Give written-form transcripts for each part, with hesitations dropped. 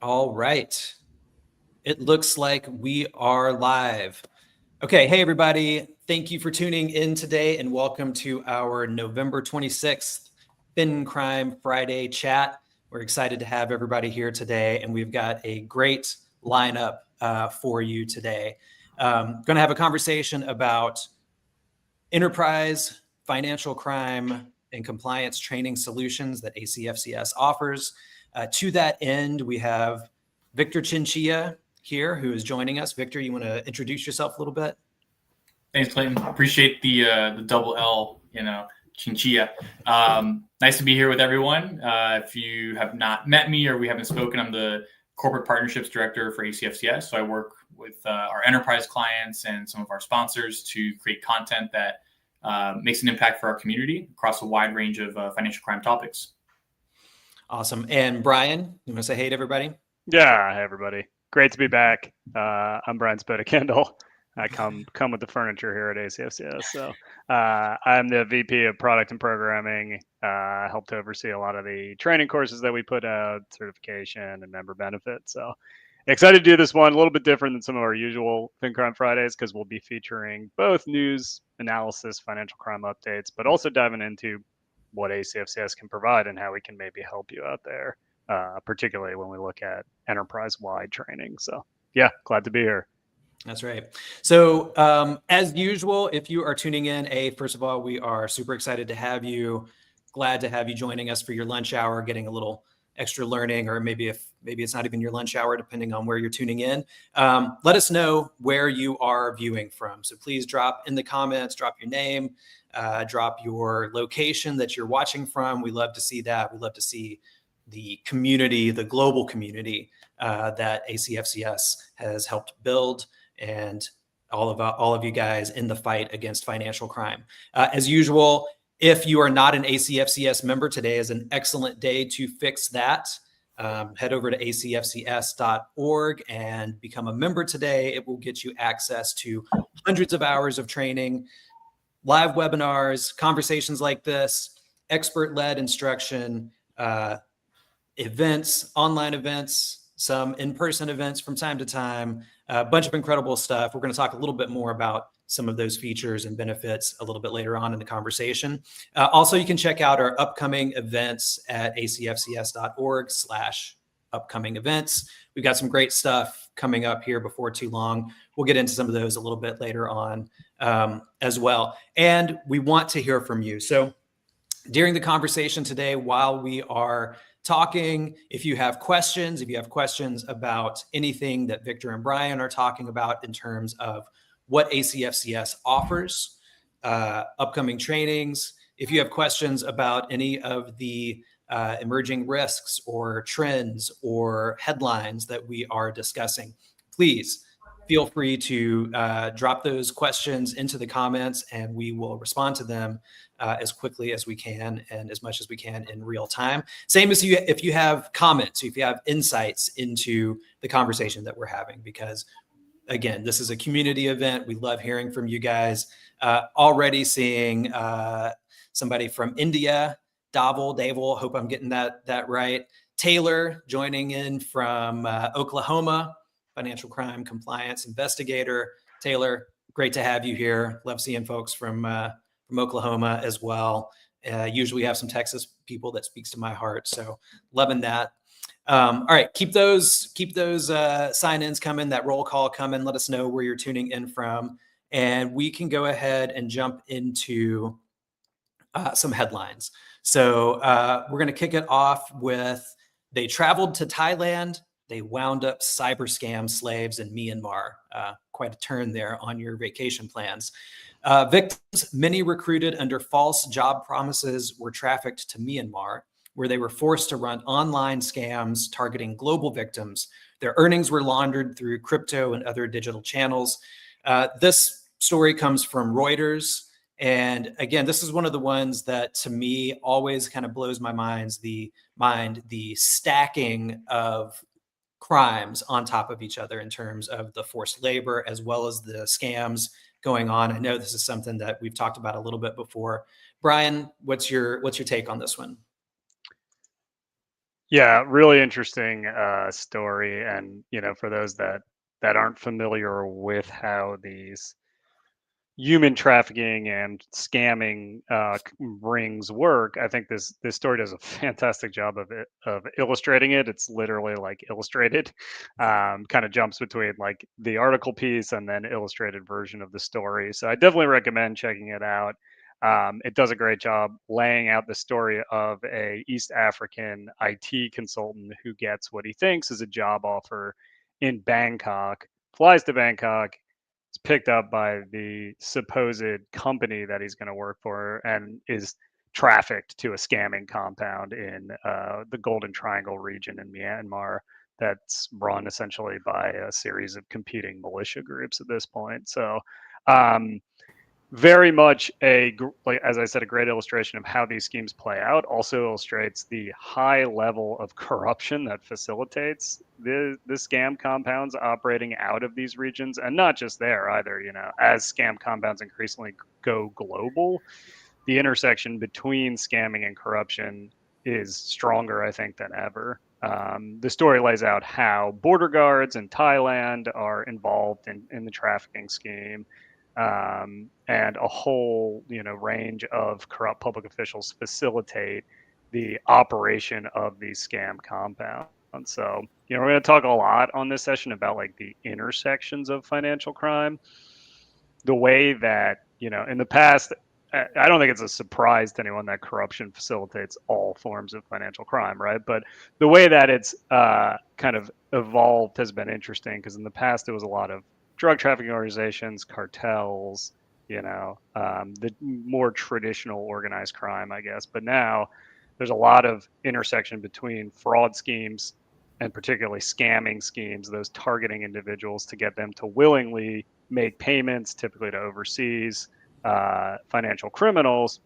All right. It looks like we are live. Okay. Hey, everybody. Thank you for tuning in today and welcome to our November 26th FinCrime Friday chat. We're excited to have everybody here today, and we've got a great lineup for you today. Going to have a conversation about enterprise, financial crime, and compliance training solutions that ACFCS offers. To that end, we have Victor Chinchilla here who is joining us. Victor, you want to introduce yourself a little bit? Thanks, Clayton. Appreciate the double L, Chinchilla. Nice to be here with everyone. If you have not met me or we haven't spoken, I'm the Corporate Partnerships Director for ACFCS. So I work with our enterprise clients and some of our sponsors to create content that makes an impact for our community across a wide range of financial crime topics. Awesome. And Brian, you want to say hey to everybody? Yeah, hey everybody. Great to be back. I'm Brian Spota-Kendall. I come with the furniture here at ACFCS. So I'm the VP of Product and Programming. I help to oversee a lot of the training courses that we put out, certification, and member benefits. So excited to do this one, a little bit different than some of our usual FinCrime Fridays, because we'll be featuring both news, analysis, financial crime updates, but also diving into what ACFCS can provide and how we can maybe help you out there, particularly when we look at enterprise-wide training. So yeah, glad to be here. That's right. So as usual, if you are tuning in, first of all, we are super excited to have you. Glad to have you joining us for your lunch hour, getting a little extra learning, or maybe it's not even your lunch hour, depending on where you're tuning in. Let us know where you are viewing from. So please drop in the comments, drop your name, drop your location that you're watching from. We love to see that. We love to see the community, the global community that ACFCS has helped build, and all of you guys in the fight against financial crime. As usual, if you are not an ACFCS member, today is an excellent day to fix that. Head over to acfcs.org and become a member today. It will get you access to hundreds of hours of training, live webinars, conversations like this, expert-led instruction, events, online events, some in-person events from time to time, a bunch of incredible stuff. We're going to talk a little bit more about some of those features and benefits a little bit later on in the conversation. Also, you can check out our upcoming events at acfcs.org/upcoming events. We've got some great stuff coming up here before too long. We'll get into some of those a little bit later on as well. And we want to hear from you. So during the conversation today, while we are talking, if you have questions about anything that Victor and Brian are talking about in terms of what ACFCS offers, upcoming trainings, if you have questions about any of the emerging risks or trends or headlines that we are discussing, please feel free to drop those questions into the comments, and we will respond to them as quickly as we can and as much as we can in real time. Same as if you have comments, if you have insights into the conversation that we're having, because again, this is a community event. We love hearing from you guys. Already seeing somebody from India, Davel, hope I'm getting that right. Taylor joining in from Oklahoma, financial crime compliance investigator. Taylor, great to have you here. Love seeing folks from Oklahoma as well. Usually have some Texas people that speaks to my heart, so loving that. All right, keep those sign-ins coming, that roll call coming. Let us know where you're tuning in from, and we can go ahead and jump into some headlines. So we're going to kick it off with, they traveled to Thailand. They wound up cyber scam slaves in Myanmar. Quite a turn there on your vacation plans. Victims, many recruited under false job promises, were trafficked to Myanmar, where they were forced to run online scams targeting global victims. Their earnings were laundered through crypto and other digital channels. This story comes from Reuters. And again, this is one of the ones that to me always kind of blows my mind, the stacking of crimes on top of each other in terms of the forced labor as well as the scams going on. I know this is something that we've talked about a little bit before. Brian, what's your take on this one? Yeah, really interesting story. And, for those that aren't familiar with how these human trafficking and scamming rings work, I think this story does a fantastic job of illustrating it. It's literally like illustrated, kind of jumps between like the article piece and then illustrated version of the story. So I definitely recommend checking it out. It does a great job laying out the story of a East African IT consultant who gets what he thinks is a job offer in Bangkok, flies to Bangkok, is picked up by the supposed company that he's going to work for, and is trafficked to a scamming compound in the Golden Triangle region in Myanmar that's run essentially by a series of competing militia groups at this point. So very much like as I said, a great illustration of how these schemes play out. Also illustrates the high level of corruption that facilitates the scam compounds operating out of these regions, and not just there either. As scam compounds increasingly go global, the intersection between scamming and corruption is stronger, I think, than ever. The story lays out how border guards in Thailand are involved in the trafficking scheme, and a whole range of corrupt public officials facilitate the operation of these scam compounds. So we're going to talk a lot on this session about like the intersections of financial crime, the way that in the past. I don't think it's a surprise to anyone that corruption facilitates all forms of financial crime, right? But the way that it's kind of evolved has been interesting, because in the past it was a lot of drug trafficking organizations, cartels, the more traditional organized crime, I guess. But now there's a lot of intersection between fraud schemes and particularly scamming schemes, those targeting individuals to get them to willingly make payments, typically to overseas financial criminals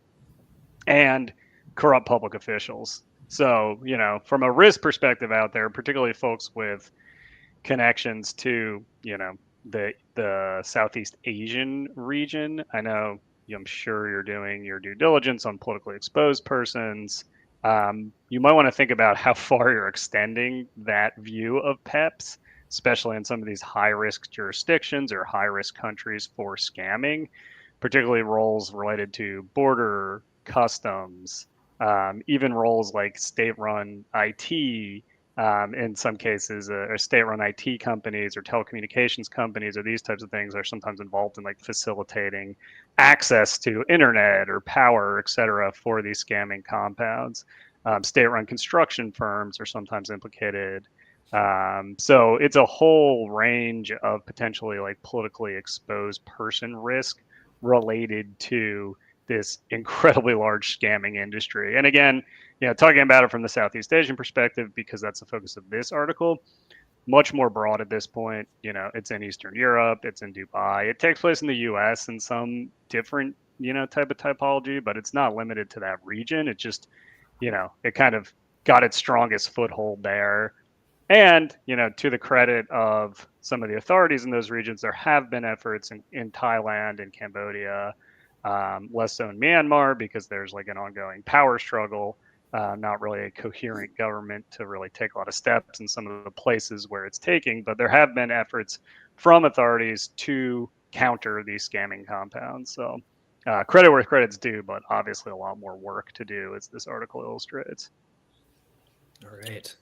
and corrupt public officials. So, from a risk perspective out there, particularly folks with connections to, the Southeast Asian region. I know, I'm sure you're doing your due diligence on politically exposed persons. You might want to think about how far you're extending that view of PEPs, especially in some of these high-risk jurisdictions or high-risk countries for scamming, particularly roles related to border, customs, even roles like state-run IT, in some cases, or state-run IT companies or telecommunications companies or these types of things are sometimes involved in like facilitating access to internet or power, et cetera, for these scamming compounds. State-run construction firms are sometimes implicated. So it's a whole range of potentially like politically exposed person risk related to this incredibly large scamming industry. And again, talking about it from the Southeast Asian perspective, because that's the focus of this article, much more broad at this point. It's in Eastern Europe, it's in Dubai. It takes place in the US in some different, type of typology, but it's not limited to that region. It just, it kind of got its strongest foothold there. And, to the credit of some of the authorities in those regions, there have been efforts in Thailand and Cambodia, less so in Myanmar because there's like an ongoing power struggle, not really a coherent government to really take a lot of steps in some of the places where it's taking. But there have been efforts from authorities to counter these scamming compounds. So credit where credit's due, but obviously a lot more work to do, as this article illustrates. All right.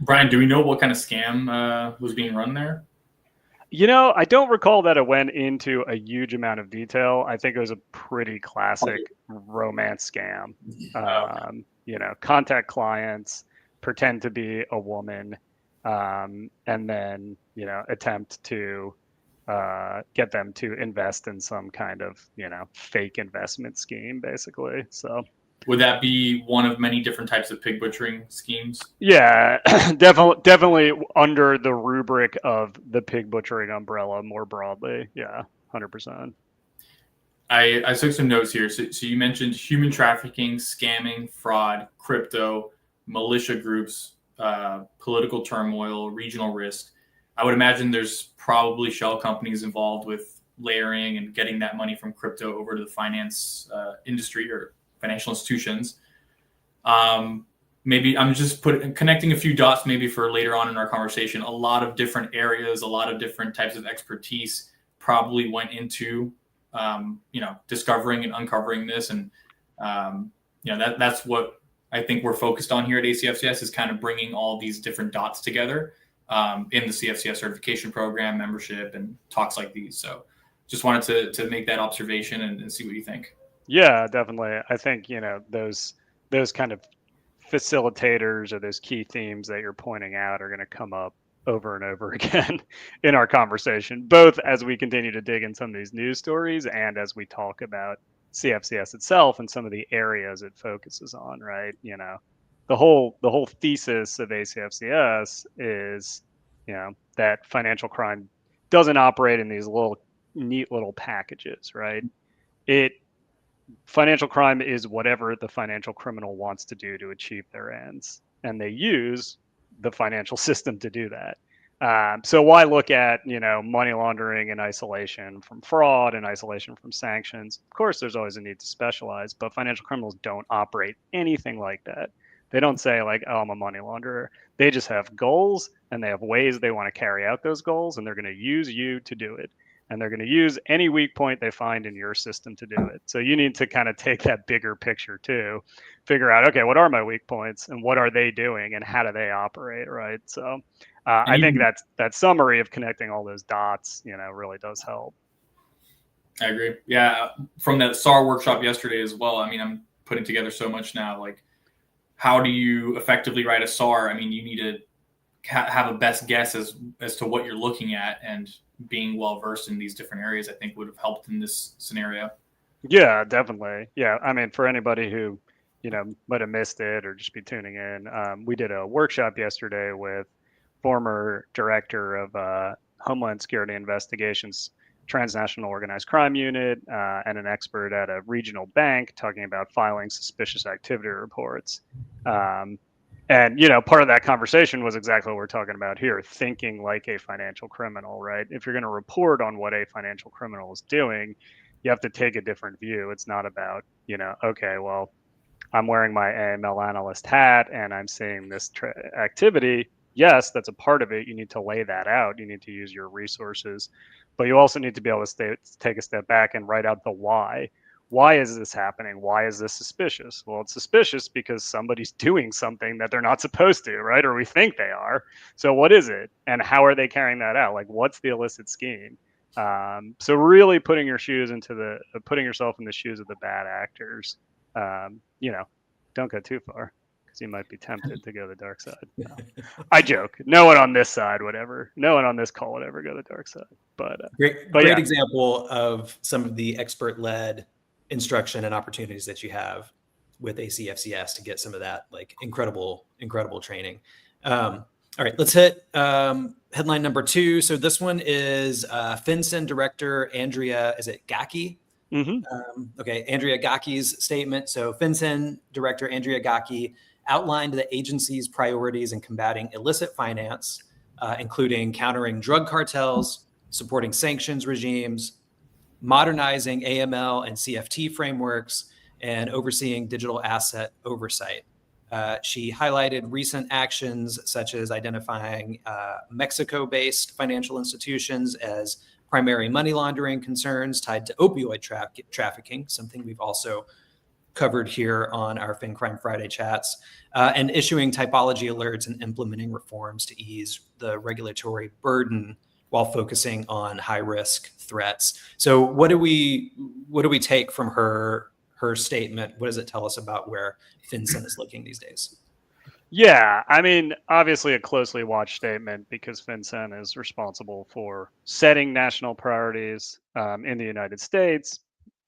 Brian, do we know what kind of scam was being run there? I don't recall that it went into a huge amount of detail. I think it was a pretty classic romance scam. Contact clients, pretend to be a woman, and then, attempt to get them to invest in some kind of, fake investment scheme, basically. So. Would that be one of many different types of pig butchering schemes? Yeah, definitely under the rubric of the pig butchering umbrella more broadly. Yeah, 100%. I took some notes here. So you mentioned human trafficking, scamming, fraud, crypto, militia groups, political turmoil, regional risk. I would imagine there's probably shell companies involved with layering and getting that money from crypto over to the finance industry or financial institutions. maybe I'm just connecting a few dots maybe for later on in our conversation. A lot of different areas, a lot of different types of expertise probably went into discovering and uncovering this, and that's what I think we're focused on here at ACFCS, is kind of bringing all these different dots together in the CFCS certification program, membership, and talks like these. So just wanted to make that observation and see what you think. Yeah, definitely. I think, those kind of facilitators or those key themes that you're pointing out are going to come up over and over again in our conversation, both as we continue to dig in some of these news stories and as we talk about CFCS itself and some of the areas it focuses on, right? The whole thesis of ACFCS is, that financial crime doesn't operate in these neat little packages, right? Financial crime is whatever the financial criminal wants to do to achieve their ends, and they use the financial system to do that. So why look at money laundering in isolation from fraud and isolation from sanctions? Of course, there's always a need to specialize, but financial criminals don't operate anything like that. They don't say like, "Oh, I'm a money launderer." They just have goals and they have ways they want to carry out those goals, and they're going to use you to do it. And they're going to use any weak point they find in your system to do it. So you need to kind of take that bigger picture too, figure out, okay, what are my weak points and what are they doing and how do they operate, right? So I think that summary of connecting all those dots, really does help. I agree. Yeah, from that SAR workshop yesterday as well. I mean, I'm putting together so much now. Like, how do you effectively write a SAR? I mean, you need to have a best guess as to what you're looking at, and being well versed in these different areas, I think, would have helped in this scenario. Yeah, definitely. Yeah, I mean, for anybody who might have missed it or just be tuning in, we did a workshop yesterday with former director of Homeland Security Investigations Transnational Organized Crime Unit and an expert at a regional bank talking about filing suspicious activity reports. And part of that conversation was exactly what we're talking about here, thinking like a financial criminal, right? If you're going to report on what a financial criminal is doing, you have to take a different view. It's not about, okay, well, I'm wearing my AML analyst hat and I'm seeing this activity. Yes, that's a part of it. You need to lay that out. You need to use your resources, but you also need to be able to take a step back and write out the why. Why is this happening? Why is this suspicious? Well, it's suspicious because somebody's doing something that they're not supposed to, right? Or we think they are. So what is it? And how are they carrying that out? Like, what's the illicit scheme? So really putting yourself in the shoes of the bad actors. Don't go too far because you might be tempted to go the dark side. No. I joke. No one on this side would ever. No one on this call would ever go the dark side. But great example of some of the expert-led instruction and opportunities that you have with ACFCS to get some of that like incredible training. All right, let's hit headline number 2. So this one is FinCEN Director Andrea, is it Gacki? Mm-hmm. Okay, Andrea Gacki's statement. So FinCEN Director Andrea Gacki outlined the agency's priorities in combating illicit finance, including countering drug cartels, supporting sanctions regimes, modernizing AML and CFT frameworks, and overseeing digital asset oversight. She highlighted recent actions such as identifying Mexico-based financial institutions as primary money laundering concerns tied to opioid trafficking, something we've also covered here on our FinCrime Friday chats, and issuing typology alerts and implementing reforms to ease the regulatory burden while focusing on high-risk threats. So what do we take from her statement? What does it tell us about where FinCEN is looking these days? Yeah, I mean, obviously a closely watched statement because FinCEN is responsible for setting national priorities in the United States.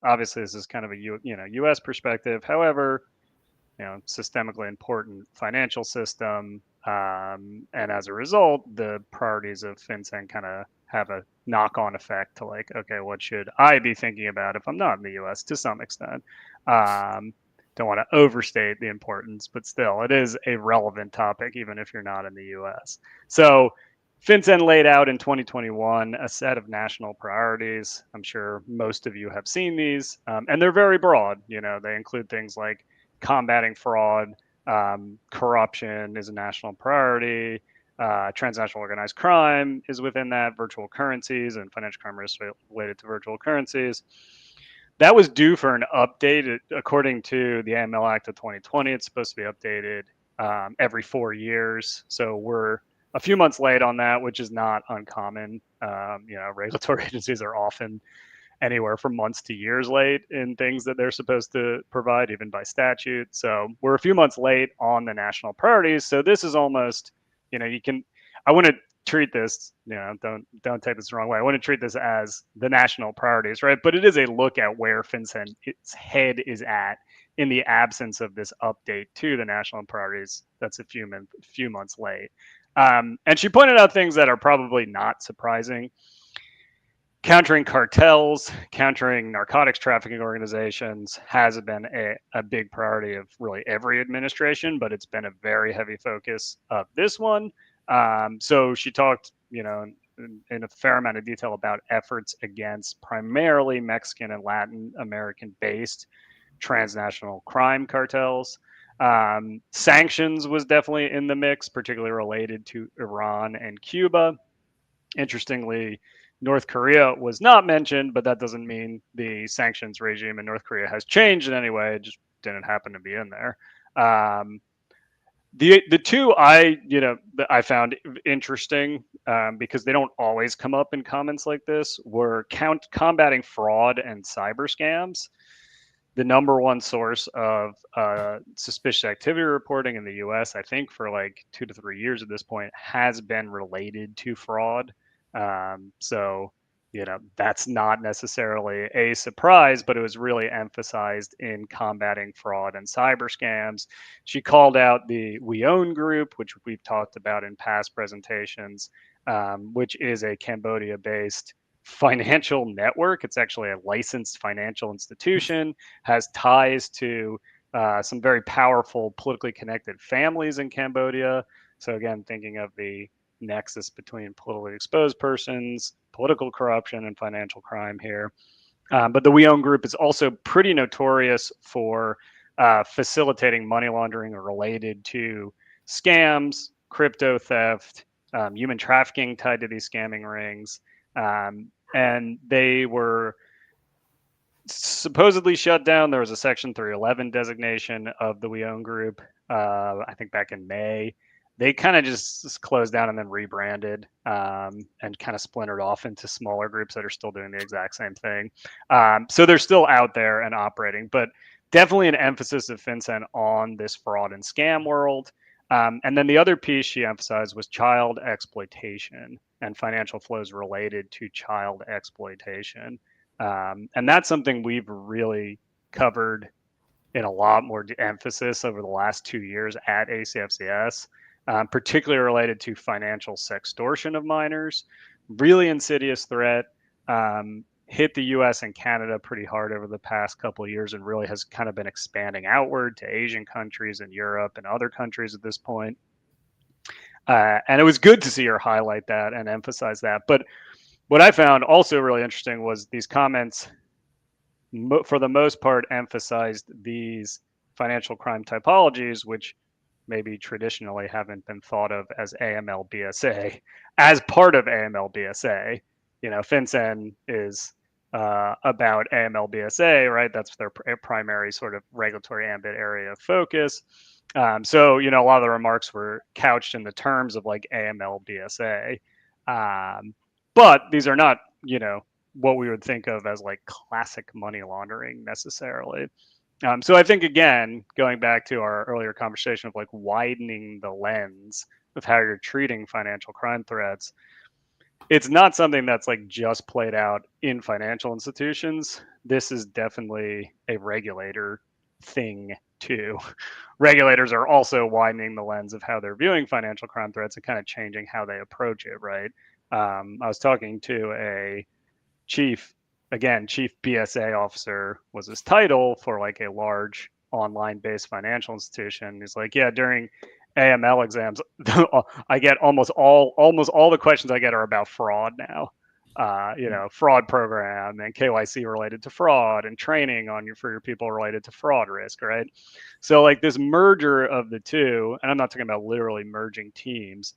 Obviously, this is kind of a U.S. perspective. However, systemically important financial system, and as a result, the priorities of FinCEN kind of have a knock-on effect to like, okay, what should I be thinking about if I'm not in the U.S. to some extent? Don't want to overstate the importance, but still, it is a relevant topic, even if you're not in the U.S. So FinCEN laid out in 2021 a set of national priorities. I'm sure most of you have seen these, and they're very broad. They include things like combating fraud, Corruption is a national priority. Transnational organized crime is within that, virtual currencies and financial crime risks related to virtual currencies. That was due for an update. According to the AML Act of 2020, it's supposed to be updated every 4 years. So we're a few months late on that, which is not uncommon. Regulatory agencies are often anywhere from months to years late in things that they're supposed to provide, even by statute. So we're a few months late on the national priorities. So this is almost, I want to treat this, don't take this the wrong way. I want to treat this as the national priorities, right? But it is a look at where FinCEN's head is at in the absence of this update to the national priorities. That's a few months late. And she pointed out things that are probably not surprising. Countering cartels, countering narcotics trafficking organizations has been a big priority of really every administration, but it's been a very heavy focus of this one. So she talked, in a fair amount of detail about efforts against primarily Mexican and Latin American based transnational crime cartels. Sanctions was definitely in the mix, particularly related to Iran and Cuba. Interestingly, North Korea was not mentioned, but that doesn't mean the sanctions regime in North Korea has changed in any way. It just didn't happen to be in there. The two I found interesting because they don't always come up in comments like this were combating fraud and cyber scams. The number one source of suspicious activity reporting in the U.S., I think, for like 2 to 3 years at this point, has been related to fraud. So, that's not necessarily a surprise, but it was really emphasized in combating fraud and cyber scams. She called out the We Own group, which we've talked about in past presentations, which is a Cambodia-based financial network. It's actually a licensed financial institution, has ties to some very powerful politically connected families in Cambodia. So again, thinking of the nexus between politically exposed persons, political corruption, and financial crime here. But the We Own group is also pretty notorious for facilitating money laundering related to scams, crypto theft, human trafficking tied to these scamming rings. And they were supposedly shut down. There was a Section 311 designation of the We Own group, I think back in May. They kind of just closed down and then rebranded and kind of splintered off into smaller groups that are still doing the exact same thing. So they're still out there and operating, but definitely an emphasis of FinCEN on this fraud and scam world. And then the other piece she emphasized was child exploitation and financial flows related to child exploitation. And that's something we've really covered in a lot more emphasis over the last 2 years at ACFCS, particularly related to financial sextortion of minors. Really insidious threat. Hit the US and Canada pretty hard over the past couple of years and really has kind of been expanding outward to Asian countries and Europe and other countries at this point. And it was good to see her highlight that and emphasize that. But what I found also really interesting was these comments, for the most part, emphasized these financial crime typologies, which maybe traditionally haven't been thought of as AML BSA, as part of AML BSA. FinCEN is about AML BSA, right? That's their primary sort of regulatory ambit area of focus. So, a lot of the remarks were couched in the terms of like AML BSA. But these are not, what we would think of as like classic money laundering necessarily. So I think, again, going back to our earlier conversation of like widening the lens of how you're treating financial crime threats, it's not something that's like just played out in financial institutions. This is definitely a regulator thing too. Regulators are also widening the lens of how they're viewing financial crime threats and kind of changing how they approach it, right? I was talking to a chief BSA officer was his title for like a large online based financial institution. He's like, yeah, during AML exams, I get almost all the questions I get are about fraud now. fraud program and KYC related to fraud and training for your people related to fraud risk, right? So like this merger of the two, and I'm not talking about literally merging teams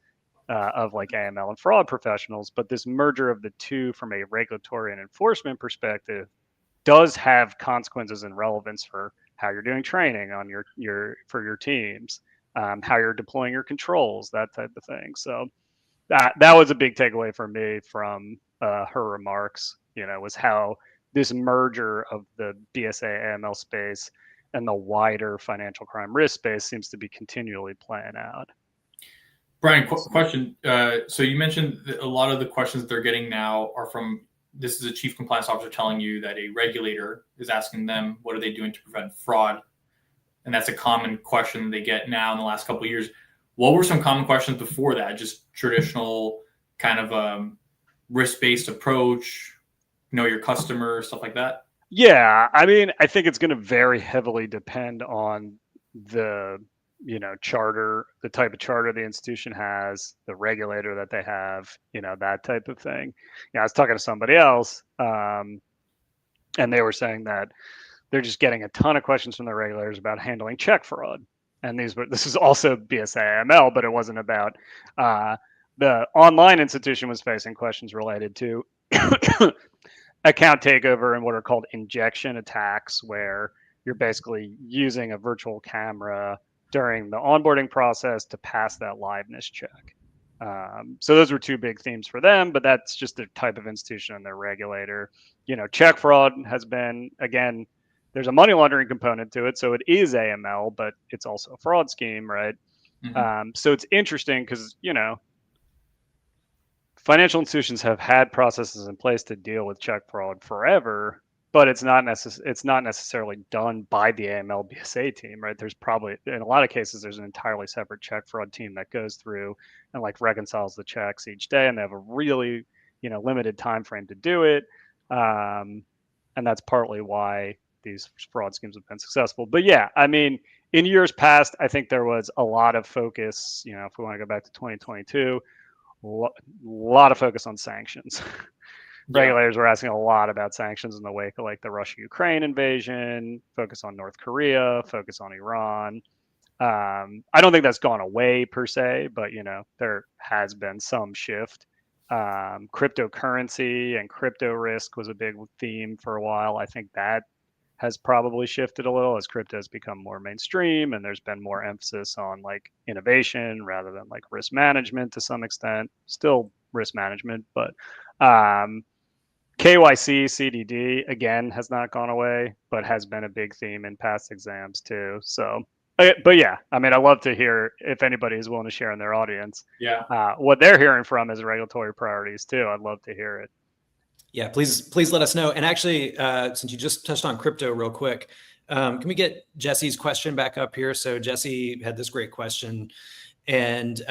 of like AML and fraud professionals, but this merger of the two from a regulatory and enforcement perspective does have consequences and relevance for how you're doing training on for your teams, how you're deploying your controls, that type of thing. So that was a big takeaway for me from her remarks. Was how this merger of the BSA AML space and the wider financial crime risk space seems to be continually playing out. Brian, question. So you mentioned that a lot of the questions that they're getting now are from, this is a chief compliance officer telling you that a regulator is asking them, what are they doing to prevent fraud? And that's a common question they get now in the last couple of years. What were some common questions before that? Just traditional kind of risk-based approach, know your customer, stuff like that? Yeah, I mean, I think it's going to very heavily depend on the charter, the type of charter the institution has, the regulator that they have, that type of thing. I was talking to somebody else, and they were saying that they're just getting a ton of questions from the regulators about handling check fraud. And this is also BSA AML, but it wasn't about the online institution was facing questions related to account takeover and what are called injection attacks, where you're basically using a virtual camera during the onboarding process to pass that liveness check. So those were two big themes for them, but that's just the type of institution and their regulator. Check fraud has been, again, there's a money laundering component to it, so it is AML, but it's also a fraud scheme, right? Mm-hmm. So it's interesting because financial institutions have had processes in place to deal with check fraud forever, but it's not necessarily done by the AML BSA team, right? There's probably, in a lot of cases, there's an entirely separate check fraud team that goes through and like reconciles the checks each day, and they have a really limited time frame to do it, and that's partly why these fraud schemes have been successful. But yeah, I mean, in years past, I think there was a lot of focus. If we want to go back to 2022. A lot of focus on sanctions. Regulators were asking a lot about sanctions in the wake of like the Russia-Ukraine invasion, focus on North Korea, focus on Iran. I don't think that's gone away per se, but there has been some shift. Cryptocurrency and crypto risk was a big theme for a while. I think that has probably shifted a little as crypto has become more mainstream, and there's been more emphasis on like innovation rather than like risk management to some extent. Still risk management, but KYC, CDD again has not gone away, but has been a big theme in past exams too. So, but yeah, I mean, I love to hear if anybody is willing to share in their audience, what they're hearing from as regulatory priorities too. I'd love to hear it. Yeah, please let us know. And actually, since you just touched on crypto real quick, can we get Jesse's question back up here? So Jesse had this great question, and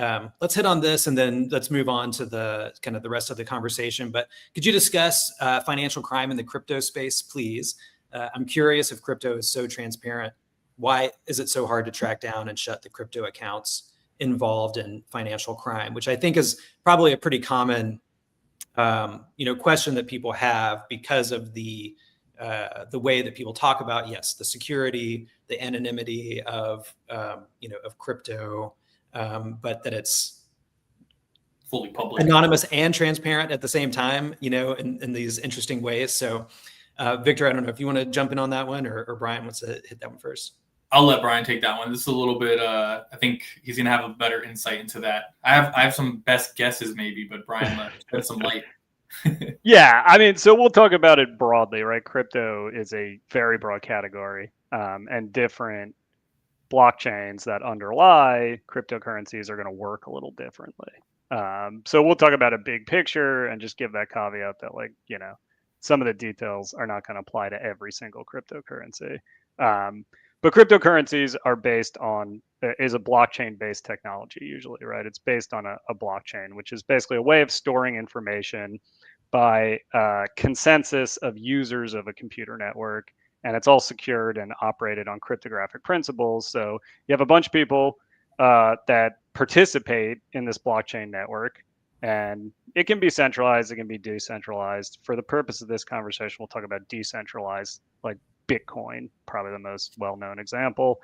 let's hit on this, and then let's move on to the kind of the rest of the conversation. But could you discuss financial crime in the crypto space, please? I'm curious, if crypto is so transparent, why is it so hard to track down and shut the crypto accounts involved in financial crime, which I think is probably a pretty common question that people have because of the way that people talk about, the security, the anonymity of crypto, but that it's fully public, anonymous and transparent at the same time, in these interesting ways. So, Victor, I don't know if you want to jump in on that one, or Brian wants to hit that one first. I'll let Brian take that one. This is a little bit, I think he's going to have a better insight into that. I have some best guesses maybe, but Brian, shed some light. Yeah, I mean, so we'll talk about it broadly, right? Crypto is a very broad category, and different blockchains that underlie cryptocurrencies are going to work a little differently. So we'll talk about a big picture and just give that caveat that some of the details are not going to apply to every single cryptocurrency. But cryptocurrencies are is a blockchain-based technology usually, right? It's based on a blockchain, which is basically a way of storing information by consensus of users of a computer network, and it's all secured and operated on cryptographic principles. So you have a bunch of people that participate in this blockchain network. And it can be centralized, it can be decentralized. For the purpose of this conversation, we'll talk about decentralized, like Bitcoin, probably the most well-known example.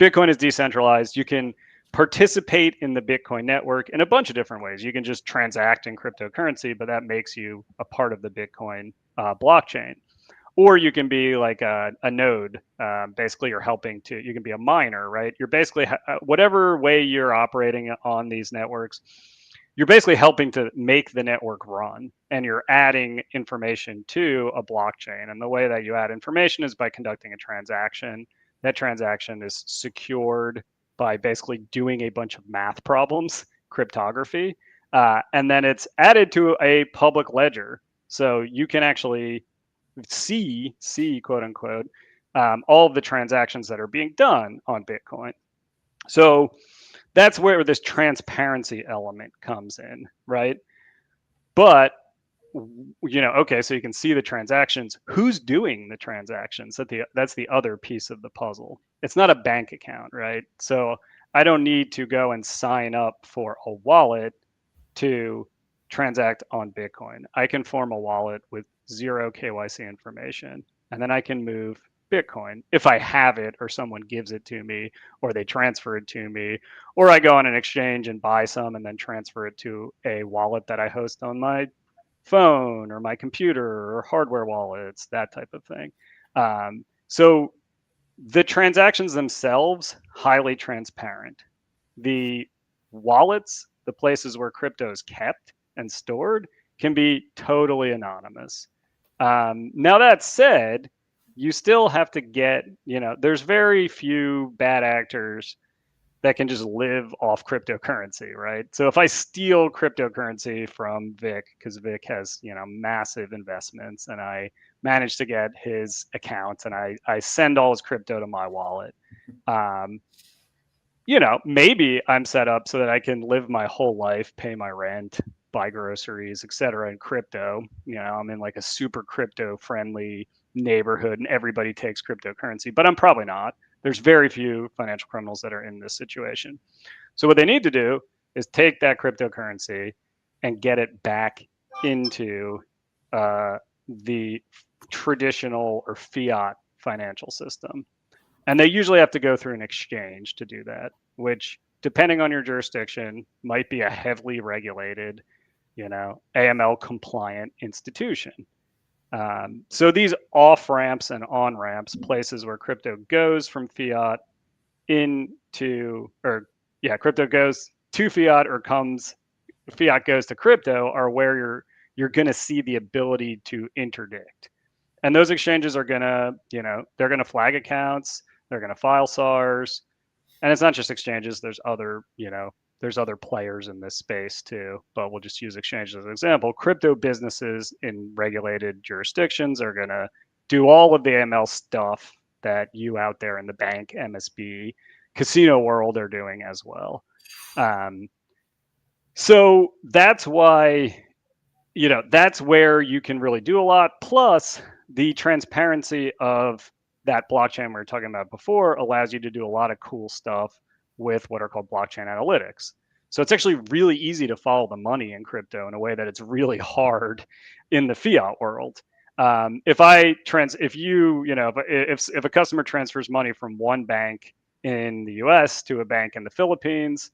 Bitcoin is decentralized. You can participate in the Bitcoin network in a bunch of different ways. You can just transact in cryptocurrency, but that makes you a part of the Bitcoin blockchain. Or you can be like a node. Basically, you're helping to, you can be a miner, right? You're basically, whatever way you're operating on these networks, you're basically helping to make the network run, and you're adding information to a blockchain. And the way that you add information is by conducting a transaction. That transaction is secured by basically doing a bunch of math problems, cryptography, and then it's added to a public ledger. So you can actually see quote unquote all of the transactions that are being done on Bitcoin. So that's where this transparency element comes in, right? But okay, so you can see the transactions. Who's doing the transactions? That's the other piece of the puzzle. It's not a bank account, right? So I don't need to go and sign up for a wallet to transact on Bitcoin. I can form a wallet with zero KYC information, and then I can move Bitcoin if I have it, or someone gives it to me, or they transfer it to me, or I go on an exchange and buy some and then transfer it to a wallet that I host on my phone or my computer, or hardware wallets, that type of thing. So the transactions themselves, highly transparent. The wallets, the places where crypto is kept and stored, can be totally anonymous. Now, that said, you still have to get, there's very few bad actors that can just live off cryptocurrency, right? So if I steal cryptocurrency from Vic, because Vic has, massive investments, and I manage to get his accounts and I send all his crypto to my wallet, maybe I'm set up so that I can live my whole life, pay my rent, buy groceries, etc. in crypto. I'm in like a super crypto friendly neighborhood and everybody takes cryptocurrency, but I'm probably not. There's very few financial criminals that are in this situation. So what they need to do is take that cryptocurrency and get it back into the traditional or fiat financial system. And they usually have to go through an exchange to do that, which, depending on your jurisdiction, might be a heavily regulated, AML compliant institution. So these off ramps and on ramps, places where crypto goes from fiat crypto goes to fiat, or fiat goes to crypto, are where you're going to see the ability to interdict. And those exchanges are going to, they're going to flag accounts, they're going to file SARs, and it's not just exchanges. There's other players in this space too, but we'll just use exchanges as an example. Crypto businesses in regulated jurisdictions are going to do all of the AML stuff that you out there in the bank, MSB, casino world are doing as well. So that's why, that's where you can really do a lot. Plus, the transparency of that blockchain we were talking about before allows you to do a lot of cool stuff with what are called blockchain analytics. So it's actually really easy to follow the money in crypto in a way that it's really hard in the fiat world. If a customer transfers money from one bank in the US to a bank in the Philippines,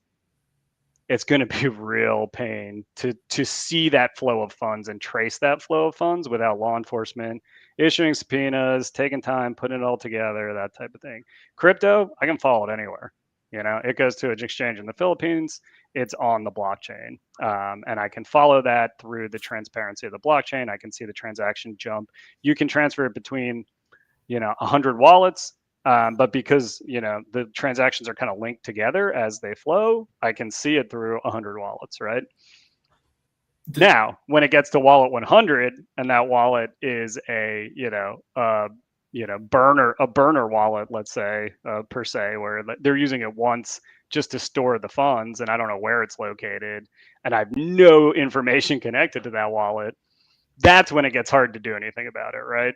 it's going to be a real pain to see that flow of funds and trace that flow of funds without law enforcement issuing subpoenas, taking time, putting it all together, that type of thing. Crypto, I can follow it anywhere. It goes to an exchange in the Philippines, it's on the blockchain. And I can follow that through the transparency of the blockchain. I can see the transaction jump. You can transfer it between, 100 wallets. But because, the transactions are kind of linked together as they flow, I can see it through 100 wallets, right? Now, when it gets to wallet 100, and that wallet is a burner wallet, let's say, per se, where they're using it once just to store the funds, and I don't know where it's located, and I have no information connected to that wallet, that's when it gets hard to do anything about it, right?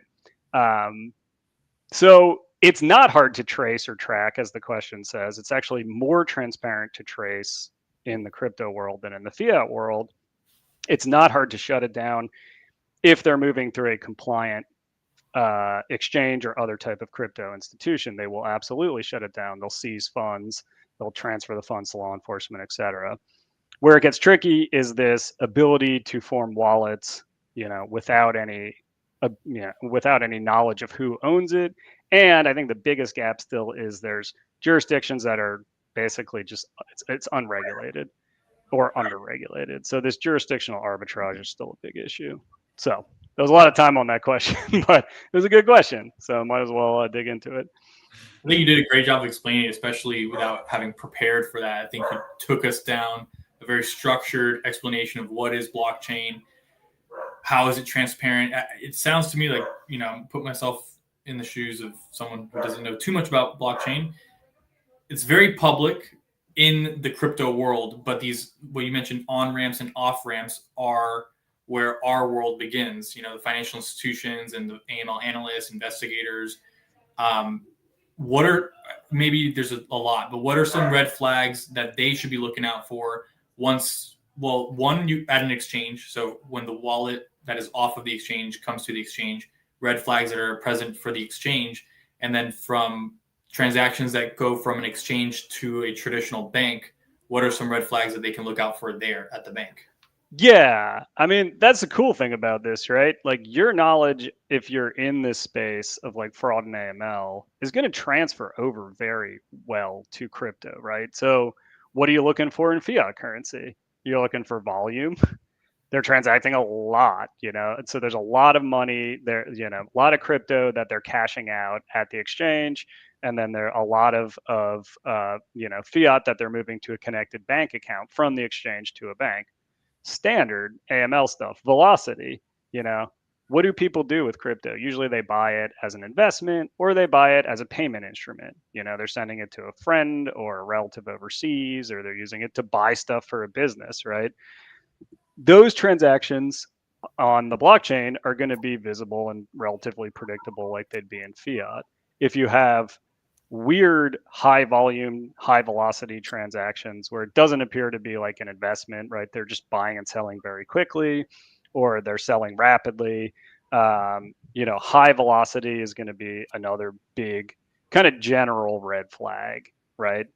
So it's not hard to trace or track, as the question says. It's actually more transparent to trace in the crypto world than in the fiat world. it's not hard to shut it down if they're moving through a compliant exchange or other type of crypto institution. They will absolutely shut it down. They'll seize funds, they'll transfer the funds to law enforcement, etc. Where it gets tricky is this ability to form wallets, without any without any knowledge of who owns it. And I think the biggest gap still is there's jurisdictions that are basically just it's unregulated or underregulated. So this jurisdictional arbitrage is still a big issue. So there was a lot of time on that question, but it was a good question. So might as well dig into it. I think you did a great job of explaining it, especially without having prepared for that. I think you took us down a very structured explanation of what is blockchain, how is it transparent. It sounds to me like, put myself in the shoes of someone who doesn't know too much about blockchain. It's very public in the crypto world, but these, what you mentioned, on-ramps and off-ramps are where our world begins. The financial institutions and the AML analysts, investigators. What are, maybe there's a lot, but what are some red flags that they should be looking out for once, one, you at an exchange. So when the wallet that is off of the exchange comes to the exchange, red flags that are present for the exchange, and then from transactions that go from an exchange to a traditional bank, what are some red flags that they can look out for there at the bank? Yeah, I mean, that's the cool thing about this, right? Like your knowledge, if you're in this space of like fraud and AML, is going to transfer over very well to crypto, right? So what are you looking for in fiat currency? You're looking for volume. They're transacting a lot, and so there's a lot of money there, a lot of crypto that they're cashing out at the exchange, and then there are a lot of fiat that they're moving to a connected bank account from the exchange to a bank. Standard AML stuff, velocity, what do people do with crypto? Usually they buy it as an investment or they buy it as a payment instrument. They're sending it to a friend or a relative overseas, or they're using it to buy stuff for a business, right? Those transactions on the blockchain are going to be visible and relatively predictable like they'd be in fiat. If you have weird high volume, high velocity transactions where it doesn't appear to be like an investment, right? They're just buying and selling very quickly, or they're selling rapidly. High velocity is going to be another big kind of general red flag, right?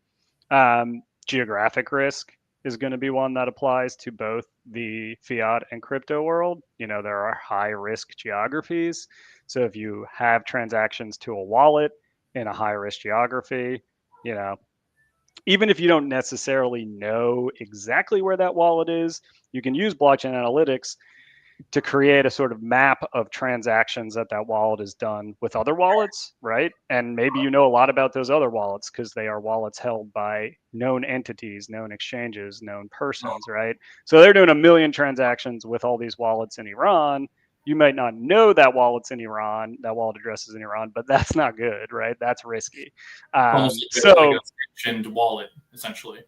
Geographic risk is going to be one that applies to both the fiat and crypto world. There are high risk geographies. So if you have transactions to a wallet in a high risk geography, even if you don't necessarily know exactly where that wallet is, you can use blockchain analytics to create a sort of map of transactions that wallet is done with other wallets, right? And maybe a lot about those other wallets because they are wallets held by known entities, known exchanges, known persons, right? So they're doing 1 million transactions with all these wallets in Iran. You might not know that wallet's in Iran, that wallet address is in Iran, but that's not good, right? That's risky. Almost like a sanctioned wallet, essentially.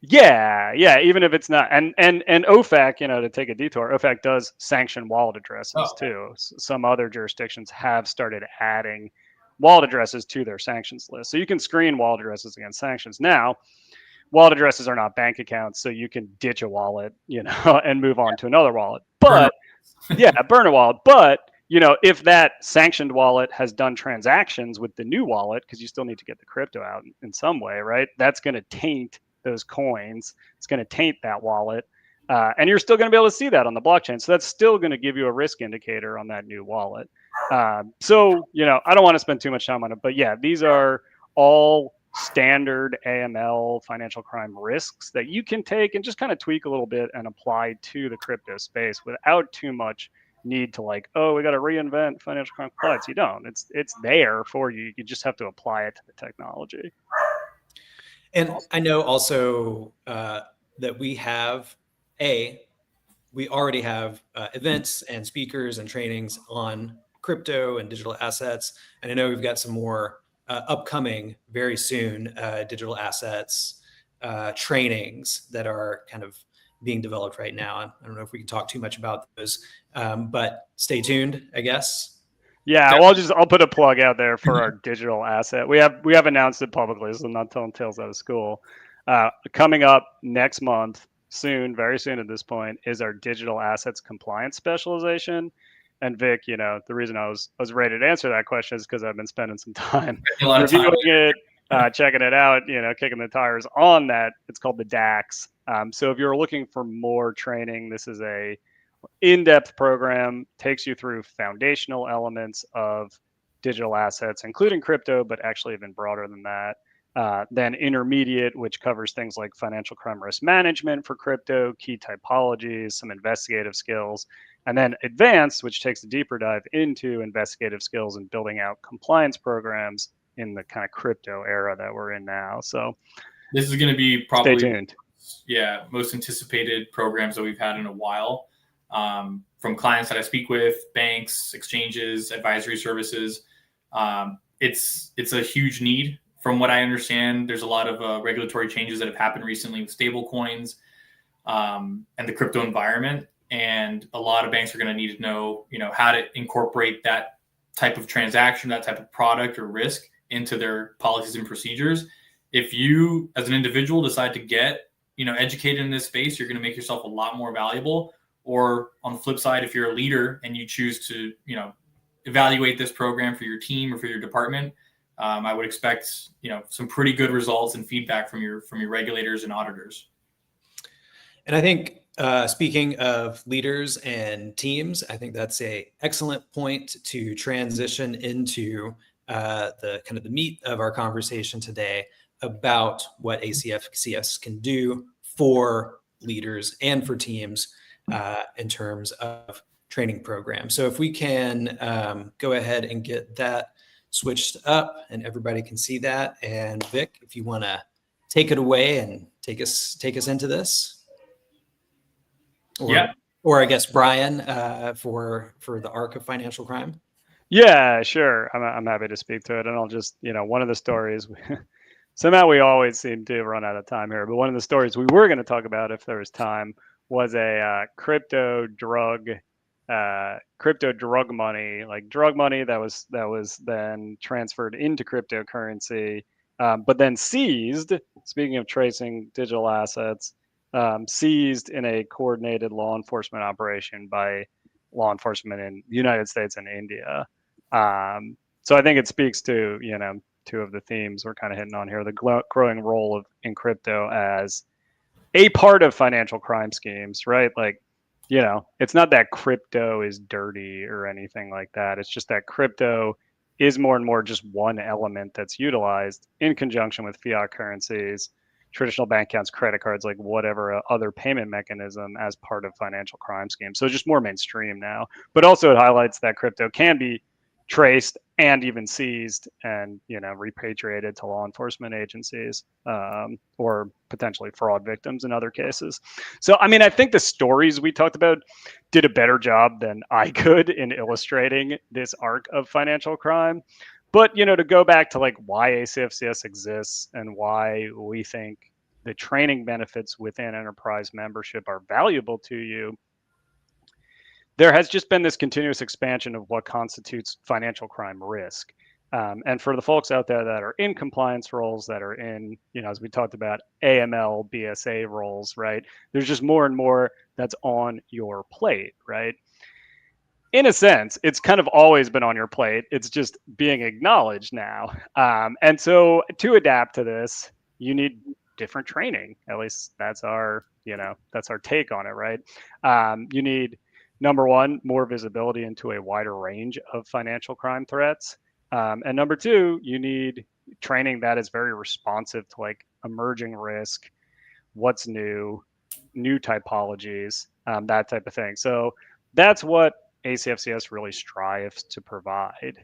Yeah, even if it's not, and OFAC, to take a detour, OFAC does sanction wallet addresses too. Some other jurisdictions have started adding wallet addresses to their sanctions list, so you can screen wallet addresses against sanctions. Now, wallet addresses are not bank accounts, so you can ditch a wallet, and move on to another wallet. But burn a wallet. But if that sanctioned wallet has done transactions with the new wallet, because you still need to get the crypto out in some way, right? That's going to taint those coins. It's going to taint that wallet, and you're still going to be able to see that on the blockchain. So that's still going to give you a risk indicator on that new wallet. So I don't want to spend too much time on it, but yeah, these are all standard AML financial crime risks that you can take and just kind of tweak a little bit and apply to the crypto space without too much need to we got to reinvent financial crime compliance. You don't. It's there for you. You just have to apply it to the technology. And I know also that we already have events and speakers and trainings on crypto and digital assets. And I know we've got some more upcoming very soon digital assets trainings that are kind of being developed right now. I don't know if we can talk too much about those, but stay tuned, I guess. Yeah, well, I'll put a plug out there for our digital asset. We have announced it publicly, so I'm not telling tales out of school. Coming up next month, soon, very soon at this point, is our digital assets compliance specialization. And Vic, the reason I was ready to answer that question is because I've been spending some time A lot of reviewing time. it, checking it out, kicking the tires on that. It's called the DAX. So if you're looking for more training, this is a in-depth program, takes you through foundational elements of digital assets, including crypto, but actually even broader than that. Then intermediate, which covers things like financial crime risk management for crypto, key typologies, some investigative skills. And then advanced, which takes a deeper dive into investigative skills and building out compliance programs in the kind of crypto era that we're in now. So this is going to be probably, stay tuned. Yeah, most anticipated programs that we've had in a while. From clients that I speak with, banks, exchanges, advisory services. It's a huge need. From what I understand, there's a lot of regulatory changes that have happened recently with stable coins and the crypto environment. And a lot of banks are going to need to know, how to incorporate that type of transaction, that type of product or risk into their policies and procedures. If you, as an individual, decide to get, educated in this space, you're going to make yourself a lot more valuable. Or on the flip side, if you're a leader and you choose to, evaluate this program for your team or for your department, I would expect, some pretty good results and feedback from your regulators and auditors. And I think speaking of leaders and teams, I think that's an excellent point to transition into the kind of the meat of our conversation today about what ACFCS can do for leaders and for teams in terms of training programs. So if we can go ahead and get that switched up and everybody can see that. And Vic, if you want to take it away and take us into this. Or I guess Brian for the arc of financial crime. Yeah, sure. I'm happy to speak to it, and I'll just one of the stories. Somehow we always seem to run out of time here, but one of the stories we were going to talk about, if there was time, was a crypto drug money, like drug money that was then transferred into cryptocurrency, but then seized. Speaking of tracing digital assets. Seized in a coordinated law enforcement operation by law enforcement in the United States and India. So I think it speaks to, two of the themes we're kind of hitting on here, the growing role in crypto as a part of financial crime schemes, right? Like, it's not that crypto is dirty or anything like that. It's just that crypto is more and more just one element that's utilized in conjunction with fiat currencies, traditional bank accounts, credit cards, like whatever other payment mechanism as part of financial crime schemes. So just more mainstream now, but also it highlights that crypto can be traced and even seized and, repatriated to law enforcement agencies or potentially fraud victims in other cases. So, I think the stories we talked about did a better job than I could in illustrating this arc of financial crime. But, to go back to like why ACFCS exists and why we think the training benefits within enterprise membership are valuable to you, there has just been this continuous expansion of what constitutes financial crime risk. And for the folks out there that are in compliance roles, that are in, as we talked about, AML, BSA roles, right? There's just more and more that's on your plate, right? In a sense, it's kind of always been on your plate. It's just being acknowledged now. And so to adapt to this, you need different training. At least that's our take on it, right? You need, number one, more visibility into a wider range of financial crime threats. And number two, you need training that is very responsive to like emerging risk, what's new typologies, that type of thing. So that's what ACFCS really strives to provide.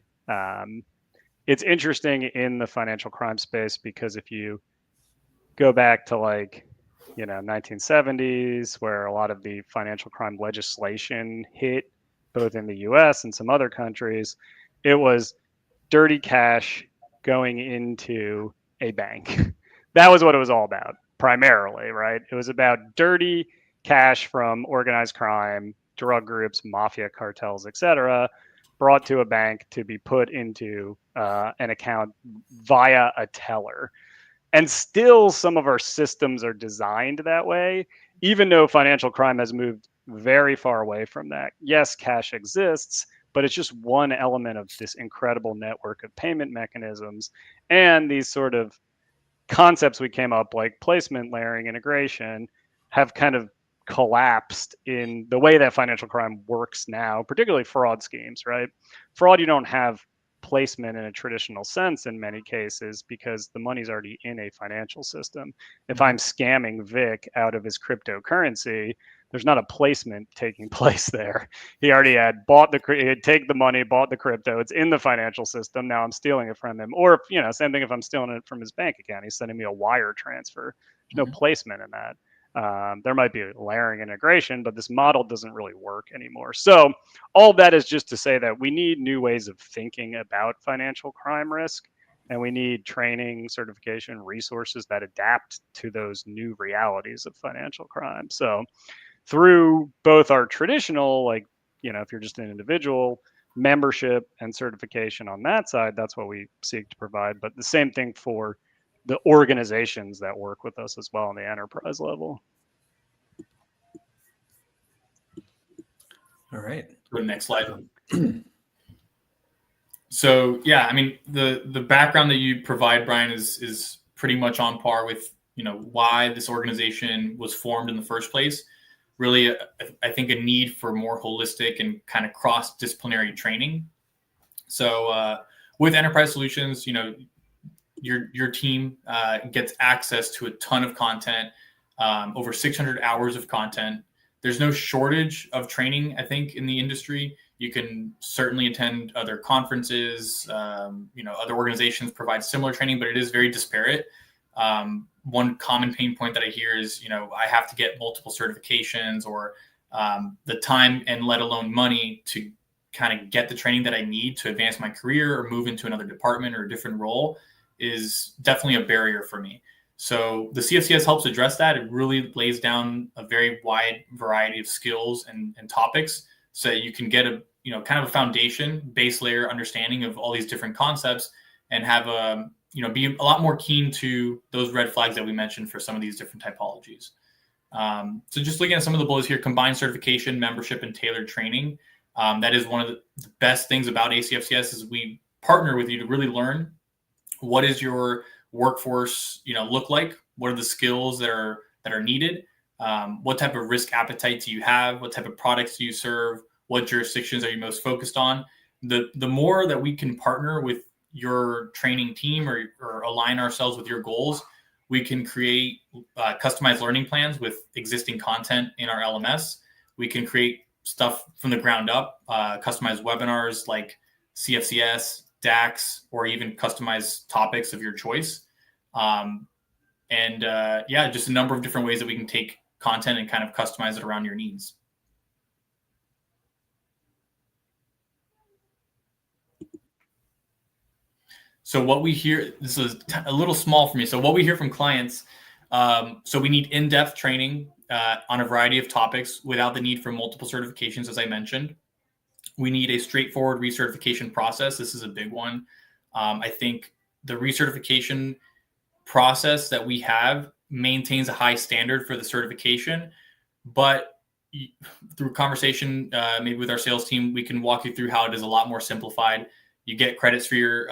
It's interesting in the financial crime space because if you go back to 1970s, where a lot of the financial crime legislation hit both in the US and some other countries, it was dirty cash going into a bank. That was what it was all about, primarily, right? It was about dirty cash from organized crime, drug groups, mafia cartels, etc., brought to a bank to be put into an account via a teller. And still some of our systems are designed that way. even though financial crime has moved very far away from that. Yes, cash exists, but it's just one element of this incredible network of payment mechanisms and these sort of concepts we came up like placement, layering, integration have kind of collapsed in the way that financial crime works now, particularly fraud schemes, right? Fraud, you don't have placement in a traditional sense in many cases because the money's already in a financial system. If I'm scamming Vic out of his cryptocurrency, there's not a placement taking place there. He already had bought he had taken the money, bought the crypto. It's in the financial system. Now I'm stealing it from him. Or, same thing if I'm stealing it from his bank account. He's sending me a wire transfer. There's no placement in that. There might be layering integration, but this model doesn't really work anymore. So all that is just to say that we need new ways of thinking about financial crime risk, and we need training, certification, resources that adapt to those new realities of financial crime. So through both our traditional, if you're just an individual, membership and certification on that side, that's what we seek to provide. But the same thing for the organizations that work with us as well on the enterprise level. All right. Go to the next slide. So yeah, I mean, the background that you provide, Brian, is pretty much on par with why this organization was formed in the first place. Really, I think a need for more holistic and kind of cross-disciplinary training. So with Enterprise Solutions, your team gets access to a ton of content, over 600 hours of content. There's no shortage of training, I think, in the industry. You can certainly attend other conferences. Other organizations provide similar training, but it is very disparate. One common pain point that I hear is, I have to get multiple certifications or the time and let alone money to kind of get the training that I need to advance my career or move into another department or a different role is definitely a barrier for me. So the CFCS helps address that. It really lays down a very wide variety of skills and topics so you can get a kind of a foundation, base layer understanding of all these different concepts and have a be a lot more keen to those red flags that we mentioned for some of these different typologies. So just looking at some of the bullets here: combined certification, membership, and tailored training. That is one of the best things about ACFCS is we partner with you to really learn what is your workforce look like, what are the skills that are needed, what type of risk appetite do you have, what type of products do you serve, what jurisdictions are you most focused on. The more that we can partner with your training team or align ourselves with your goals, we can create customized learning plans with existing content in our LMS. We can create stuff from the ground up, customized webinars like CFCS, DAX, or even customized topics of your choice. Just a number of different ways that we can take content and kind of customize it around your needs. So what we hear, this is a little small for me. So what we hear from clients, so we need in-depth training on a variety of topics without the need for multiple certifications, as I mentioned. We need a straightforward recertification process. This is a big one. I think the recertification process that we have maintains a high standard for the certification, but through conversation, maybe with our sales team, we can walk you through how it is a lot more simplified. You get credits for your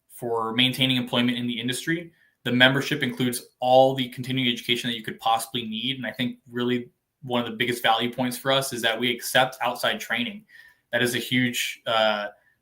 for maintaining employment in the industry. The membership includes all the continuing education that you could possibly need. And I think really one of the biggest value points for us is that we accept outside training. That is a huge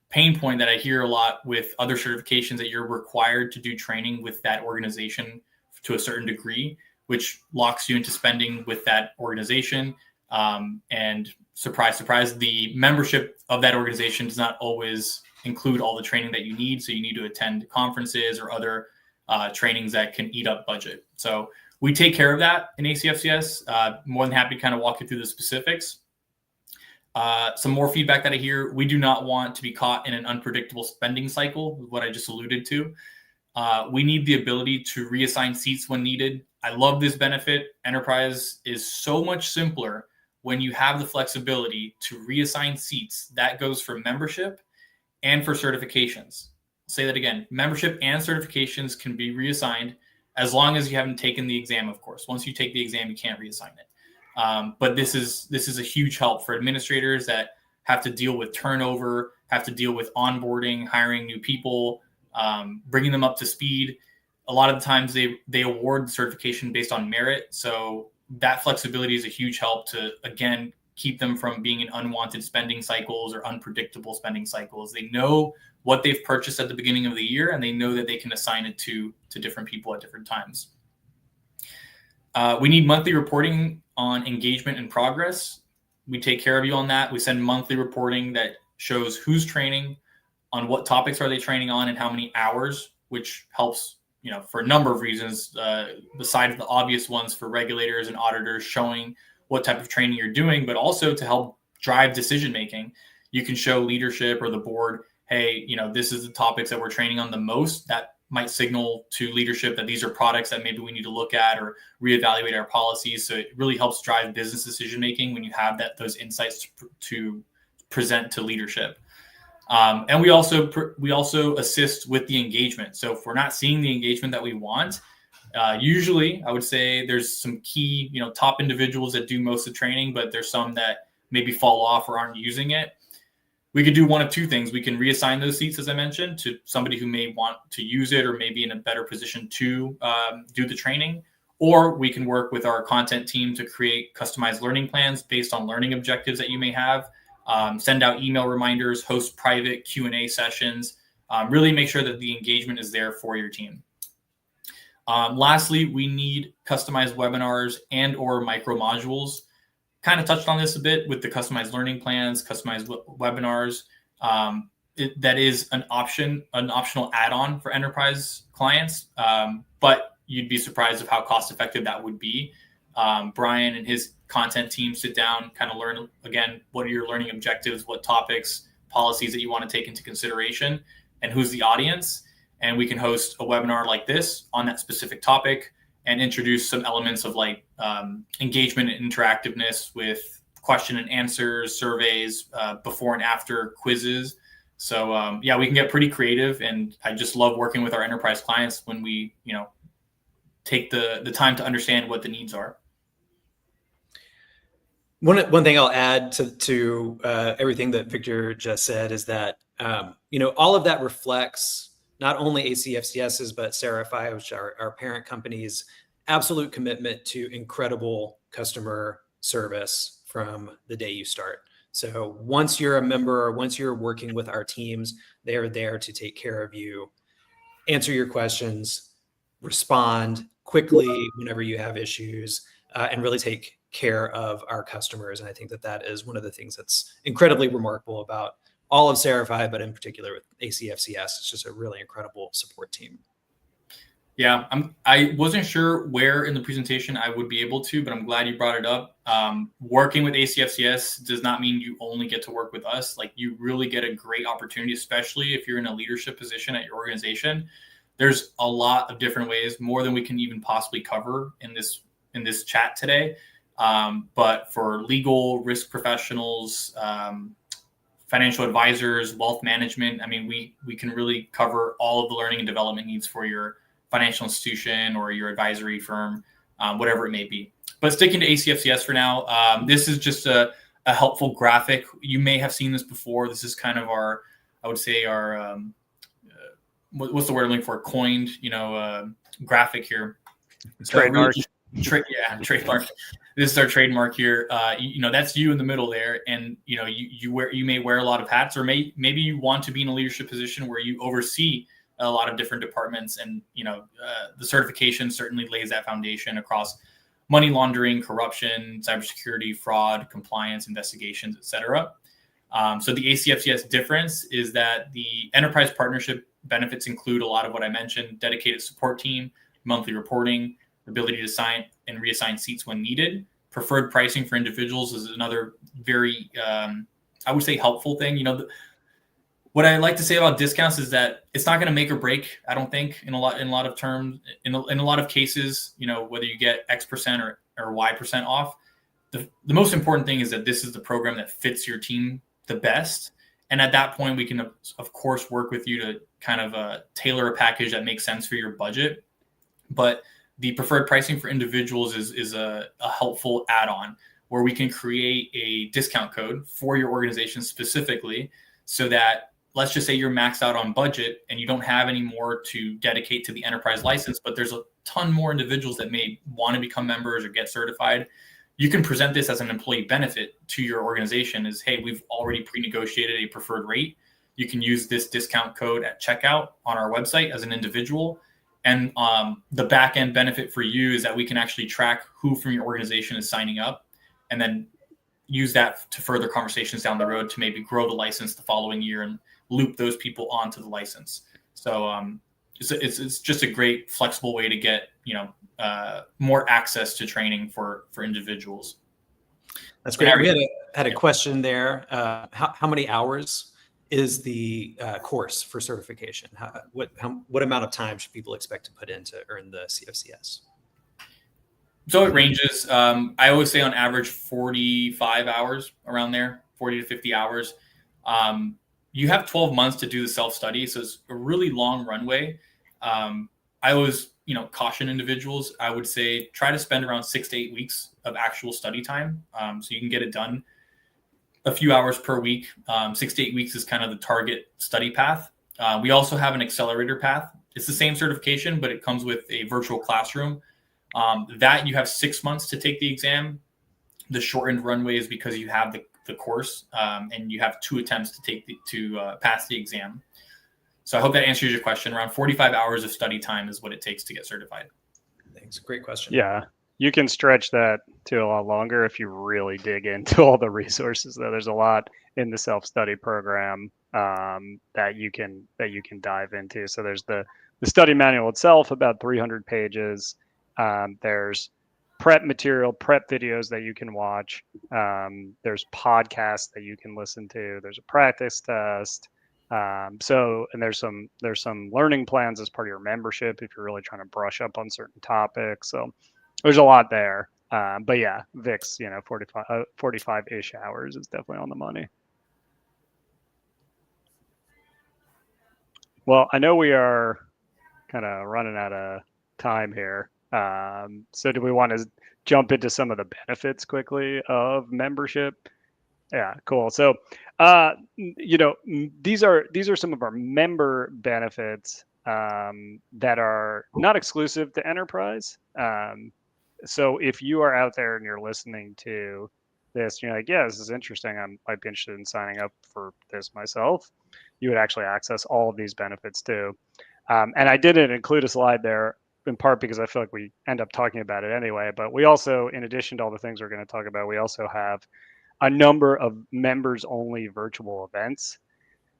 pain point that I hear a lot with other certifications, that you're required to do training with that organization to a certain degree, which locks you into spending with that organization. And surprise, surprise, the membership of that organization does not always include all the training that you need. So you need to attend conferences or other trainings that can eat up budget. So we take care of that in ACFCS. More than happy to kind of walk you through the specifics. Some more feedback that I hear: we do not want to be caught in an unpredictable spending cycle, what I just alluded to. We need the ability to reassign seats when needed. I love this benefit. Enterprise is so much simpler when you have the flexibility to reassign seats. That goes for membership and for certifications. I'll say that again: membership and certifications can be reassigned as long as you haven't taken the exam, of course. Once you take the exam, you can't reassign it. But this is a huge help for administrators that have to deal with turnover, have to deal with onboarding, hiring new people, bringing them up to speed. A lot of the times they award certification based on merit. So that flexibility is a huge help to, again, keep them from being in unwanted spending cycles or unpredictable spending cycles. They know what they've purchased at the beginning of the year, and they know that they can assign it to different people at different times. We need monthly reporting on engagement and progress. We take care of you on that. We send monthly reporting that shows who's training, on what topics are they training on, and how many hours, which helps, for a number of reasons, besides the obvious ones for regulators and auditors showing what type of training you're doing, but also to help drive decision making. You can show leadership or the board, hey, this is the topics that we're training on the most. That might signal to leadership that these are products that maybe we need to look at or reevaluate our policies. So it really helps drive business decision making when you have those insights to present to leadership. And we also assist with the engagement. So if we're not seeing the engagement that we want, usually I would say there's some key, top individuals that do most of the training, but there's some that maybe fall off or aren't using it. We could do one of two things. We can reassign those seats, as I mentioned, to somebody who may want to use it or maybe in a better position to do the training. Or we can work with our content team to create customized learning plans based on learning objectives that you may have. Send out email reminders, host private Q&A sessions, really make sure that the engagement is there for your team. Lastly, we need customized webinars and or micro modules. Kind of touched on this a bit with the customized learning plans, customized webinars. That is an optional add-on for enterprise clients, but you'd be surprised of how cost effective that would be. Brian and his content team sit down, kind of learn, again, what are your learning objectives, what topics, policies that you want to take into consideration, and who's the audience. And we can host a webinar like this on that specific topic and introduce some elements of engagement and interactiveness with question and answers, surveys, before and after quizzes. So we can get pretty creative, and I just love working with our enterprise clients when we, take the time to understand what the needs are. One thing I'll add to everything that Victor just said is that all of that reflects not only ACFCS's but Serify, which are our parent company's absolute commitment to incredible customer service from the day you start. So once you're a member, once you're working with our teams, they are there to take care of you, answer your questions, respond quickly whenever you have issues, and really take care of our customers. And I think that is one of the things that's incredibly remarkable about all of Serify, but in particular with ACFCS. It's just a really incredible support team. Yeah, I wasn't sure where in the presentation I would be able to, but I'm glad you brought it up. Working with ACFCS does not mean you only get to work with us. You really get a great opportunity, especially if you're in a leadership position at your organization. There's a lot of different ways, more than we can even possibly cover in this chat today. But for legal, risk professionals, financial advisors, wealth management, we can really cover all of the learning and development needs for your financial institution or your advisory firm, whatever it may be. But sticking to ACFCS for now, this is just a helpful graphic. You may have seen this before. This is kind of our what's the word I'm looking for? Coined, graphic here. Trademark. Trademark. This is our trademark here. That's you in the middle there, and you may wear a lot of hats, or maybe you want to be in a leadership position where you oversee a lot of different departments, and the certification certainly lays that foundation across money laundering, corruption, cybersecurity, fraud, compliance, investigations, etc. So the ACFCS difference is that the enterprise partnership benefits include a lot of what I mentioned: dedicated support team, monthly reporting, ability to assign and reassign seats when needed. Preferred pricing for individuals is another very, I would say, helpful thing. What I like to say about discounts is that it's not going to make or break. I don't think in a lot of terms, in a lot of cases, whether you get X percent or Y percent off. The most important thing is that this is the program that fits your team the best. And at that point, we can, of course, work with you to kind of tailor a package that makes sense for your budget. But the preferred pricing for individuals is a helpful add-on where we can create a discount code for your organization specifically, so that, let's just say you're maxed out on budget and you don't have any more to dedicate to the enterprise license, but there's a ton more individuals that may want to become members or get certified. You can present this as an employee benefit to your organization as, hey, we've already pre-negotiated a preferred rate. You can use this discount code at checkout on our website as an individual. And the back end benefit for you is that we can actually track who from your organization is signing up, and then use that to further conversations down the road to maybe grow the license the following year and loop those people onto the license. So it's just a great flexible way to get more access to training for individuals. That's great. We had a question there. How many hours is the course for certification? What amount of time should people expect to put in to earn the CFCS? So it ranges. I always say on average 45 hours, around there, 40 to 50 hours. You have 12 months to do the self-study, so it's a really long runway. I always caution individuals. I would say try to spend around 6 to 8 weeks of actual study time, so you can get it done a few hours per week. 6 to 8 weeks is kind of the target study path. We also have an accelerator path. It's the same certification, but it comes with a virtual classroom. That you have 6 months to take the exam. The shortened runway is because you have the course, and you have 2 attempts to pass the exam. So I hope that answers your question. Around 45 hours of study time is what it takes to get certified. Thanks. Great question. Yeah. You can stretch that to a lot longer if you really dig into all the resources. Though there's a lot in the self-study program that you can dive into. So there's the study manual itself, about 300 pages. There's prep material, prep videos that you can watch. There's podcasts that you can listen to. There's a practice test. And there's some learning plans as part of your membership if you're really trying to brush up on certain topics. So there's a lot there. But yeah, VIX, 45-ish hours is definitely on the money. Well, I know we are kind of running out of time here. So do we want to jump into some of the benefits quickly of membership? Yeah, cool. So, these are some of our member benefits that are not exclusive to enterprise. So if you are out there and you're listening to this, you're like, yeah, this is interesting. I might be interested in signing up for this myself. You would actually access all of these benefits too. And I didn't include a slide there in part because I feel like we end up talking about it anyway. But we also, in addition to all the things we're going to talk about, we also have a number of members-only virtual events.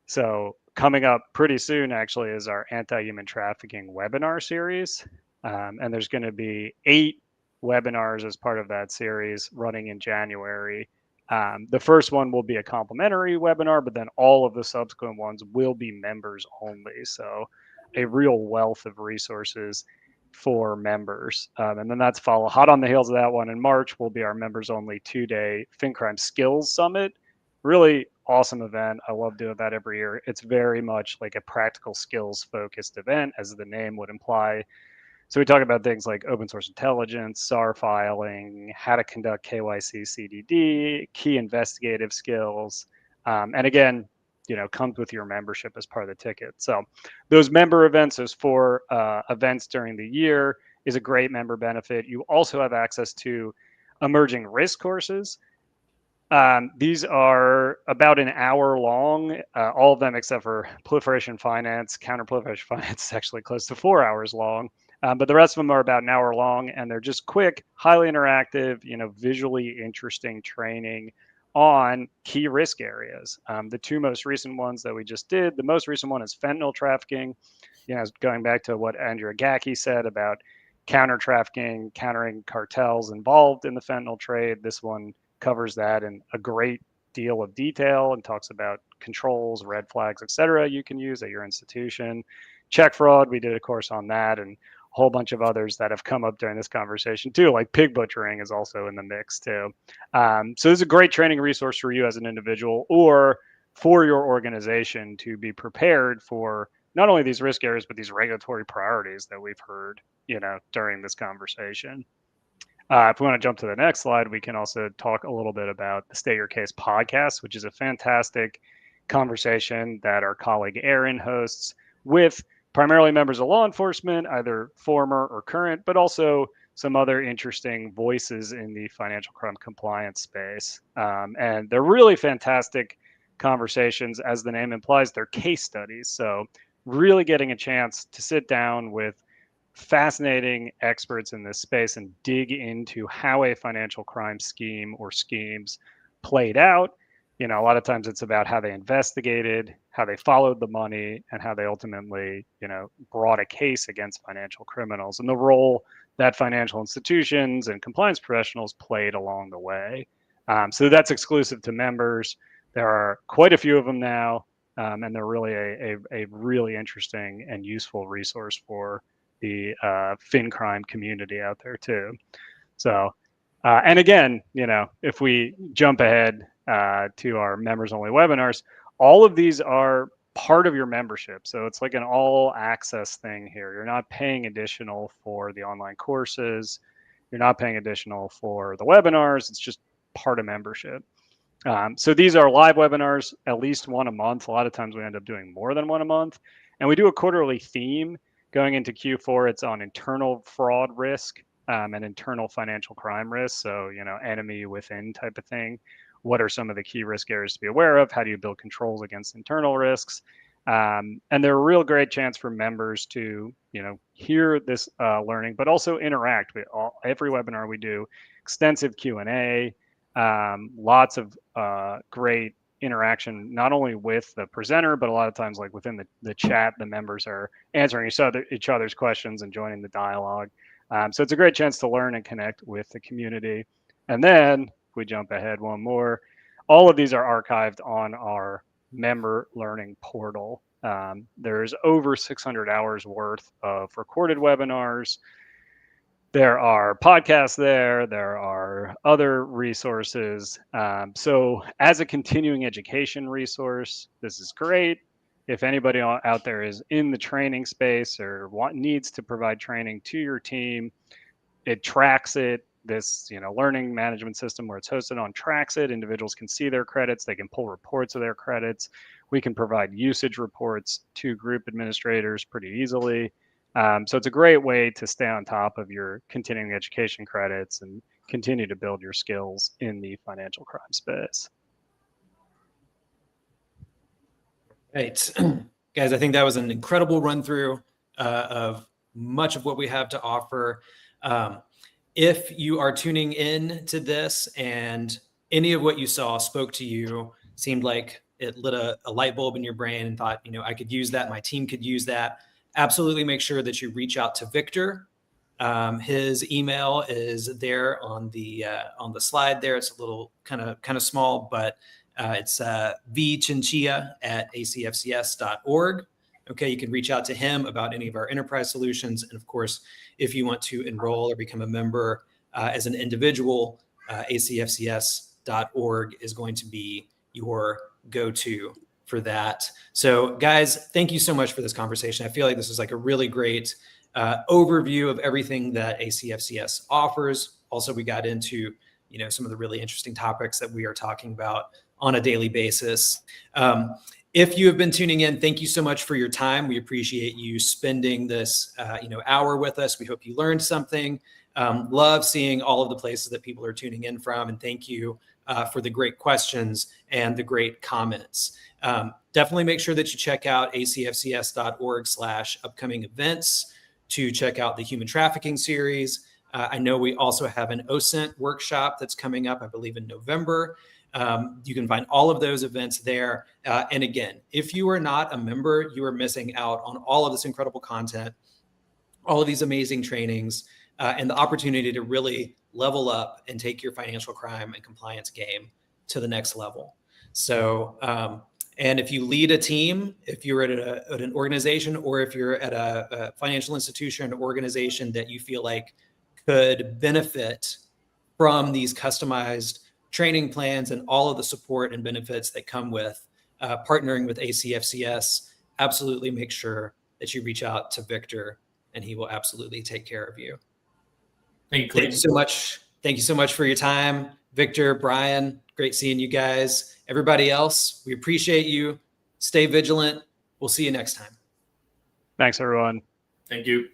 So coming up pretty soon, actually, is our anti-human trafficking webinar series. And there's going to be 8 webinars as part of that series running in January. The first one will be a complimentary webinar, but then all of the subsequent ones will be members only. So a real wealth of resources for members. And then that's follow hot on the heels of that one. In March will be our members only 2-day FinCrime Skills Summit. Really awesome event. I love doing that every year. It's very much like a practical skills focused event, as the name would imply. So we talk about things like open source intelligence, SAR filing, how to conduct KYC CDD, key investigative skills. And again, comes with your membership as part of the ticket. So those member events, those 4 events during the year, is a great member benefit. You also have access to emerging risk courses. These are about an hour long, all of them except for proliferation finance. Counter-proliferation finance is actually close to 4 hours long. But the rest of them are about an hour long, and they're just quick, highly interactive, visually interesting training on key risk areas. The 2 most recent ones that we just did, the most recent one is fentanyl trafficking. Going back to what Andrew Agaki said about counter trafficking, countering cartels involved in the fentanyl trade. This one covers that in a great deal of detail and talks about controls, red flags, etc. you can use at your institution. Check fraud, we did a course on that, and a whole bunch of others that have come up during this conversation too, like pig butchering is also in the mix too. So this is a great training resource for you as an individual or for your organization to be prepared for not only these risk areas, but these regulatory priorities that we've heard, during this conversation. If we want to jump to the next slide, we can also talk a little bit about the State Your Case podcast, which is a fantastic conversation that our colleague Aaron hosts with primarily members of law enforcement, either former or current, but also some other interesting voices in the financial crime compliance space. And they're really fantastic conversations. As the name implies, they're case studies. So really getting a chance to sit down with fascinating experts in this space and dig into how a financial crime scheme or schemes played out. A lot of times it's about how they investigated, how they followed the money, and how they ultimately, brought a case against financial criminals, and the role that financial institutions and compliance professionals played along the way. So that's exclusive to members. There are quite a few of them now, and they're really a really interesting and useful resource for the FinCrime community out there too. So, and again, if we jump ahead to our members only webinars, all of these are part of your membership. So it's like an all access thing here. You're not paying additional for the online courses. You're not paying additional for the webinars. It's just part of membership. So these are live webinars, at least one a month. A lot of times we end up doing more than one a month. And we do a quarterly theme. Going into Q4, it's on internal fraud risk and internal financial crime risk. So, enemy within type of thing. What are some of the key risk areas to be aware of? How do you build controls against internal risks? And they're a real great chance for members to, hear this learning, but also interact with every webinar we do. Extensive Q&A, lots of great interaction, not only with the presenter, but a lot of times like within the chat, the members are answering each other's questions and joining the dialogue. So it's a great chance to learn and connect with the community. And then if we jump ahead one more, all of these are archived on our member learning portal. There's over 600 hours worth of recorded webinars. There are podcasts there. There are other resources. So as a continuing education resource, this is great. If anybody out there is in the training space or needs to provide training to your team, it tracks it. This learning management system where it's hosted on tracks it. Individuals can see their credits. They can pull reports of their credits. We can provide usage reports to group administrators pretty easily. So it's a great way to stay on top of your continuing education credits and continue to build your skills in the financial crime space. Right. Guys, I think that was an incredible run through of much of what we have to offer. If you are tuning in to this and any of what you saw spoke to you, seemed like it lit a light bulb in your brain and thought, I could use that, my team could use that, absolutely make sure that you reach out to Victor. His email is there on the slide there. It's a little kind of small, but it's vchinchilla@acfcs.org. Okay, you can reach out to him about any of our enterprise solutions. And of course, if you want to enroll or become a member as an individual, acfcs.org is going to be your go-to for that. So guys, thank you so much for this conversation. I feel like this is like a really great overview of everything that ACFCS offers. Also, we got into, some of the really interesting topics that we are talking about on a daily basis. If you have been tuning in, thank you so much for your time. We appreciate you spending this, hour with us. We hope you learned something. Love seeing all of the places that people are tuning in from, and thank you for the great questions and the great comments. Definitely make sure that you check out acfcs.org/upcoming events to check out the human trafficking series. I know we also have an OSINT workshop that's coming up, I believe in November. You can find all of those events there. And again, if you are not a member, you are missing out on all of this incredible content, all of these amazing trainings, and the opportunity to really level up and take your financial crime and compliance game to the next level. So, and if you lead a team, if you're at an organization, or if you're at a financial institution or organization that you feel like could benefit from these customized training plans and all of the support and benefits that come with partnering with ACFCS, absolutely make sure that you reach out to Victor, and he will absolutely take care of you. Thank you, Thank you Clayton. so much. Thank you so much for your time, Victor, Brian. Great seeing you guys. Everybody else, we appreciate you. Stay vigilant. We'll see you next time. Thanks, everyone. Thank you.